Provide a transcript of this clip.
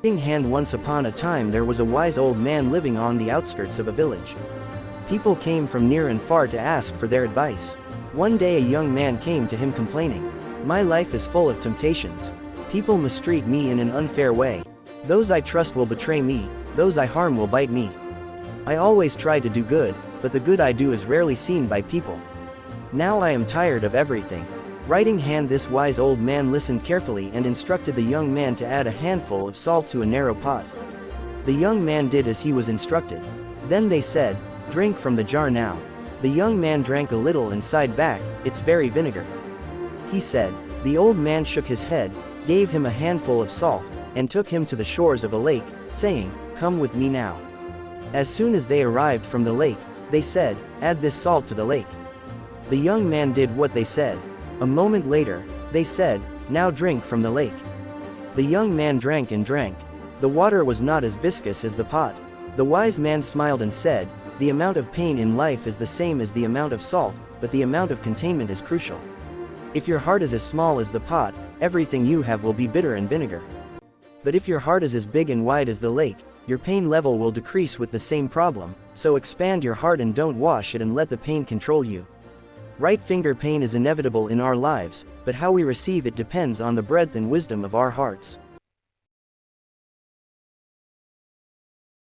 Hand. Once upon a time there was a wise old man living on the outskirts of a village. People came from near and far to ask for their advice. One day a young man came to him complaining, "My life is full of temptations. People mistreat me in an unfair way. Those I trust will betray me, those I harm will bite me. I always try to do good, but the good I do is rarely seen by people. Now I am tired of everything." Hand. This wise old man listened carefully and instructed the young man to add a handful of salt to a narrow pot. The young man did as he was instructed. Then they said, "Drink from the jar now." The young man drank a little and sighed back, "It's very vinegar," he said. The old man shook his head, gave him a handful of salt, and took him to the shores of a lake, saying, "Come with me now." As soon as they arrived from the lake, they said, "Add this salt to the lake." The young man did what they said. A moment later, they said, "Now drink from the lake." The young man drank and drank. The water was not as viscous as the pot. The wise man smiled and said, "The amount of pain in life is the same as the amount of salt, but the amount of containment is crucial. If your heart is as small as the pot, everything you have will be bitter and vinegar. But if your heart is as big and wide as the lake, your pain level will decrease with the same problem, so expand your heart and don't wash it and let the pain control you." Right finger pain is inevitable in our lives, but how we receive it depends on the breadth and wisdom of our hearts.